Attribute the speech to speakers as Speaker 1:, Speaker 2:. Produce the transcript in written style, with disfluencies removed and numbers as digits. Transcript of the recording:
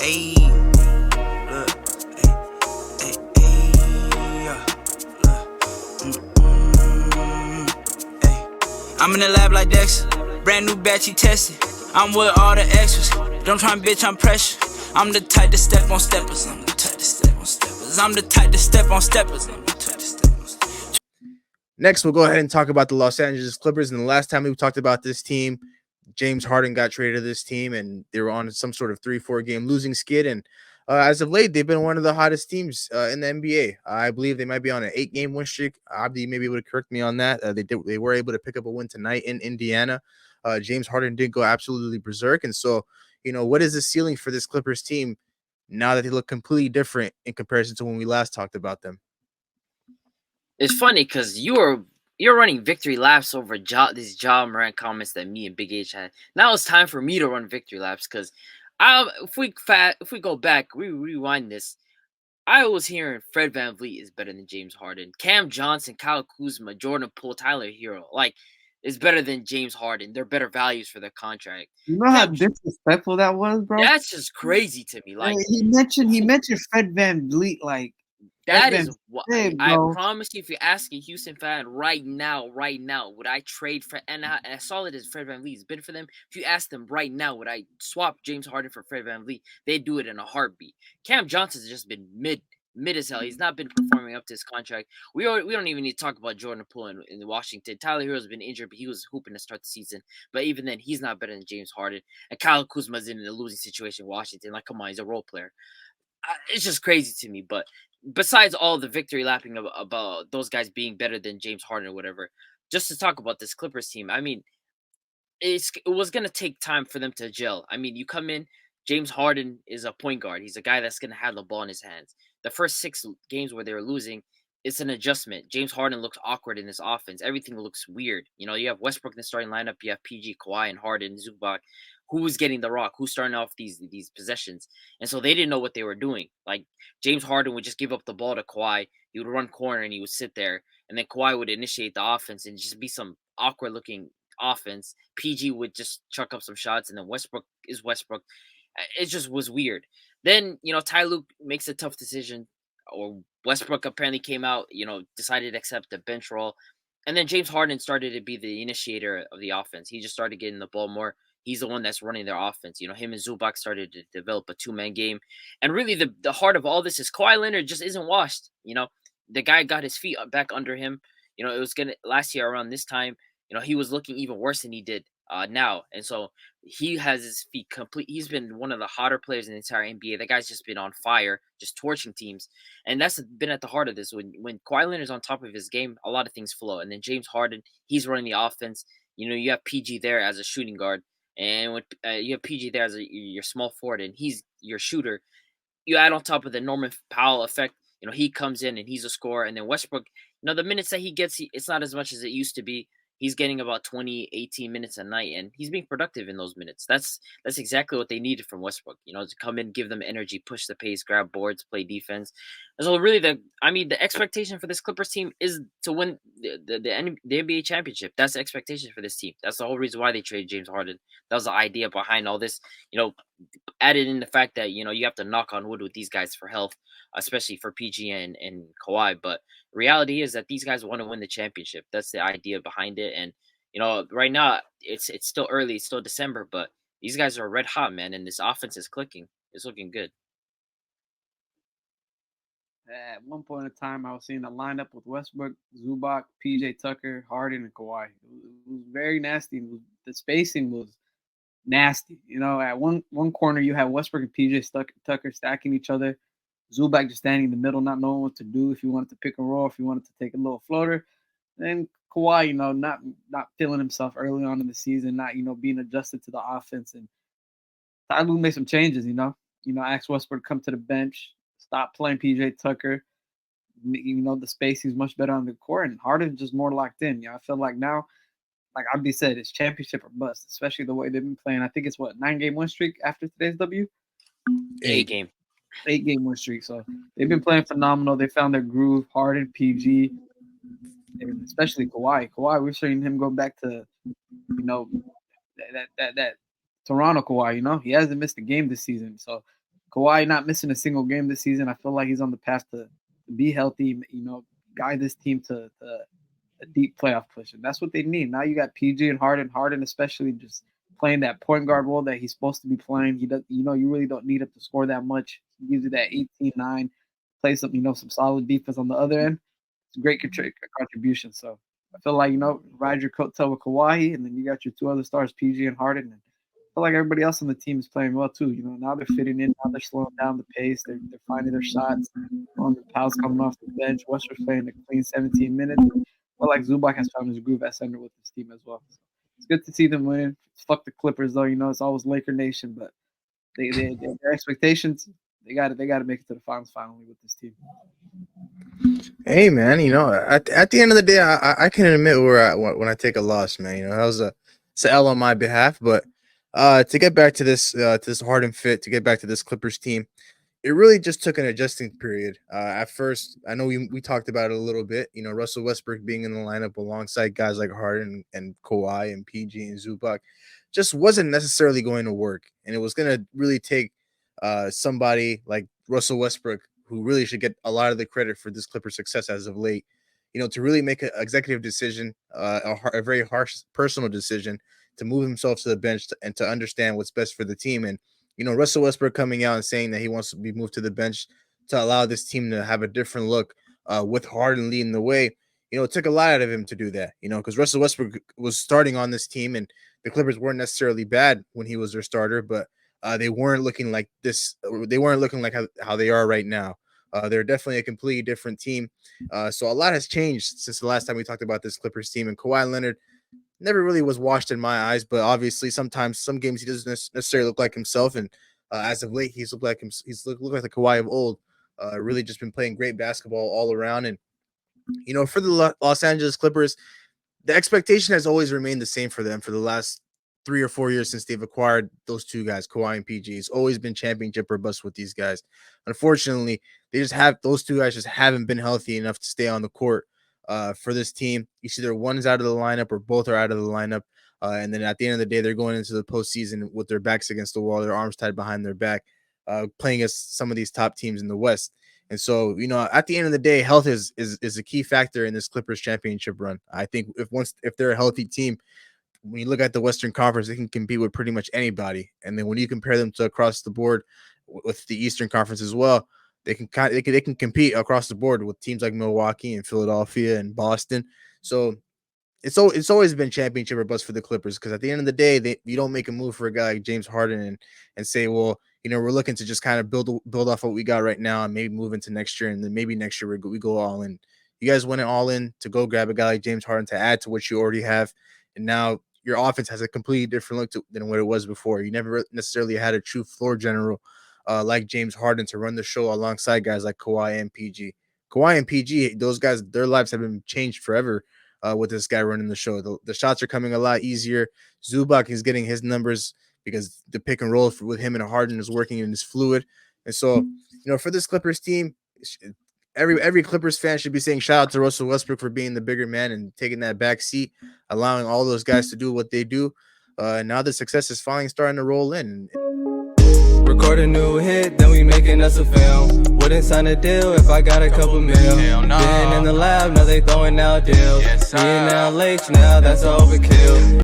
Speaker 1: Ayy, look, ayy. I'm in the lab like Dexter, brand new batch he tested. I'm with all the extras, don't try and bitch, I'm pressure. I'm the type to step on steppers, I'm the type to step on steppers. I'm the type to step on steppers, I'm the type to step on steppers.
Speaker 2: Next, we'll go ahead and talk about the Los Angeles Clippers. And the last time we talked about this team, James Harden got traded to this team, and they were on some sort of 3-4 game losing skid. And as of late, they've been one of the hottest teams in the NBA. I believe they might be on an 8-game win streak. Abdi may be able to correct me on that. They were able to pick up a win tonight in Indiana. James Harden did go absolutely berserk. And so, what is the ceiling for this Clippers team now that they look completely different in comparison to when we last talked about them?
Speaker 3: It's funny because you're running victory laps over these Ja Morant comments that me and Big H had. Now it's time for me to run victory laps because if we go back, we rewind this. I was hearing Fred VanVleet is better than James Harden, Cam Johnson, Kyle Kuzma, Jordan Poole, Tyler Hero, is better than James Harden. They're better values for their contract.
Speaker 4: You know how disrespectful that was, bro?
Speaker 3: That's just crazy to me.
Speaker 4: He mentioned Fred VanVleet like.
Speaker 3: That is what I promise you. If you ask a Houston fan right now, would I trade for? And I saw it as Fred VanVleet has been for them. If you ask them right now, would I swap James Harden for Fred VanVleet? They'd do it in a heartbeat. Cam Johnson's just been mid as hell. He's not been performing up to his contract. We don't even need to talk about Jordan Poole in Washington. Tyler Hero's been injured, but he was hooping to start the season. But even then, he's not better than James Harden. And Kyle Kuzma's in a losing situation in Washington. Come on, he's a role player. It's just crazy to me, but besides all the victory lapping about those guys being better than James Harden or whatever, just to talk about this Clippers team, I mean, it was going to take time for them to gel. I mean, you come in, James Harden is a point guard. He's a guy that's going to have the ball in his hands. The first 6 games where they were losing, it's an adjustment. James Harden looks awkward in this offense. Everything looks weird. You have Westbrook in the starting lineup. You have PG, Kawhi, and Harden, Zubac. Who was getting the rock? Who's starting off these possessions? And so they didn't know what they were doing. James Harden would just give up the ball to Kawhi. He would run corner and he would sit there. And then Kawhi would initiate the offense and just be some awkward looking offense. PG would just chuck up some shots. And then Westbrook is Westbrook. It just was weird. Then, Ty Lue makes a tough decision. Or Westbrook apparently came out, decided to accept the bench role. And then James Harden started to be the initiator of the offense. He just started getting the ball more. He's the one that's running their offense. Him and Zubac started to develop a 2-man game. And really the heart of all this is Kawhi Leonard just isn't washed. The guy got his feet back under him. It was last year around this time, he was looking even worse than he did now. And so he has his feet complete. He's been one of the hotter players in the entire NBA. That guy's just been on fire, just torching teams. And that's been at the heart of this. When Kawhi Leonard's on top of his game, a lot of things flow. And then James Harden, he's running the offense. You have PG there as a shooting guard. And when you have PG there as your small forward and he's your shooter, you add on top of the Norman Powell effect, he comes in and he's a scorer. And then Westbrook, the minutes that he gets, it's not as much as it used to be. He's getting about 20, 18 minutes a night, and he's being productive in those minutes. That's exactly what they needed from Westbrook, to come in, give them energy, push the pace, grab boards, play defense. And so really, the expectation for this Clippers team is to win the NBA championship. That's the expectation for this team. That's the whole reason why they traded James Harden. That was the idea behind all this. Added in the fact that, you have to knock on wood with these guys for health, especially for PG and Kawhi. But reality is that these guys want to win the championship. That's the idea behind it. And, right now it's still early. It's still December, but these guys are red hot, man. And this offense is clicking. It's looking good.
Speaker 4: At one point in time, I was seeing a lineup with Westbrook, Zubac, PJ Tucker, Harden, and Kawhi. It was very nasty. The spacing was nasty. At one corner, you have Westbrook and PJ Tucker stacking each other. Zubac just standing in the middle, not knowing what to do. If you wanted to pick and roll, if you wanted to take a little floater. Then Kawhi, not feeling himself early on in the season, not, being adjusted to the offense. And Ty Lue made some changes, asked Westbrook to come to the bench, stop playing PJ Tucker. The spacing is much better on the court, and Harden's just more locked in. I feel like now, like Abdi said, it's championship or bust, especially the way they've been playing. I think it's 9-game win streak after today's W?
Speaker 3: 8-game.
Speaker 4: 8-game win streak. So they've been playing phenomenal. They found their groove. Harden, PG, and especially Kawhi. We're seeing him go back to, that Toronto Kawhi. He hasn't missed a game this season. So Kawhi not missing a single game this season. I feel like he's on the path to be healthy, guide this team to a deep playoff push. And that's what they need. Now you got PG and Harden. Harden especially just playing that point guard role that he's supposed to be playing. He does, you really don't need him to score that much. He gives you that 18-9, play some solid defense on the other end. It's a great contribution. So I feel like, ride your coattail with Kawhi, and then you got your two other stars, PG and Harden. And I feel like everybody else on the team is playing well too. Now they're fitting in. Now they're slowing down the pace. They're finding their shots. On the Powell's coming off the bench. Westbrook's playing a clean 17 minutes. I feel like Zubac has found his groove at center with his team as well. So it's good to see them winning. Fuck the Clippers though. It's always Laker Nation, but their expectations. They got to make it to the finals finally with this team.
Speaker 2: Hey man, at the end of the day, I can admit where when I take a loss, man. That was it's an L on my behalf, but to get back to this Harden fit, to get back to this Clippers team, it really just took an adjusting period. At first, I know we talked about it a little bit. Russell Westbrook being in the lineup alongside guys like Harden and Kawhi and PG and Zubac just wasn't necessarily going to work, and it was going to really take somebody like Russell Westbrook, who really should get a lot of the credit for this Clipper success as of late, to really make an executive decision, a very harsh personal decision to move himself to the bench and to understand what's best for the team. And, Russell Westbrook coming out and saying that he wants to be moved to the bench to allow this team to have a different look with Harden leading the way. It took a lot out of him to do that, because Russell Westbrook was starting on this team and the Clippers weren't necessarily bad when he was their starter, but they weren't looking like this. They weren't looking like how they are right now. They're definitely a completely different team. So a lot has changed since the last time we talked about this Clippers team. And Kawhi Leonard never really was washed in my eyes, but obviously sometimes some games he doesn't necessarily look like himself. And as of late, he's looked like the Kawhi of old. Really just been playing great basketball all around. And for the Los Angeles Clippers, the expectation has always remained the same for them for the last 3 or 4 years since they've acquired those two guys, Kawhi and PG. It's always been championship or bust with these guys. Unfortunately, those two guys just haven't been healthy enough to stay on the court for this team. It's either one is out of the lineup or both are out of the lineup. And then at the end of the day, they're going into the postseason with their backs against the wall, their arms tied behind their back, playing against some of these top teams in the West. And so, at the end of the day, health is a key factor in this Clippers championship run. I think if they're a healthy team, when you look at the Western Conference, they can compete with pretty much anybody. And then when you compare them to across the board with the Eastern Conference as well, they can compete across the board with teams like Milwaukee and Philadelphia and Boston. So it's always been championship or bust for the Clippers, because at the end of the day, you don't make a move for a guy like James Harden and say, well, we're looking to just kind of build off what we got right now and maybe move into next year, and then maybe next year we go all in. You guys went all in to go grab a guy like James Harden to add to what you already have, and now your offense has a completely different look than what it was before. You never necessarily had a true floor general like James Harden to run the show alongside guys like Kawhi and PG. Kawhi and PG, those guys, their lives have been changed forever with this guy running the show. The shots are coming a lot easier. Zubac is getting his numbers because the pick and roll with him and Harden is working and is fluid. And so, for this Clippers team, every Clippers fan should be saying shout out to Russell Westbrook for being the bigger man and taking that back seat, allowing all those guys to do what they do. Now the success is finally starting to roll in.
Speaker 5: Record a new hit, then we making us a film. Wouldn't sign a deal if I got a couple mil. Been in the lab, now they throwing out deals. Me and now Lakes, now that's overkill.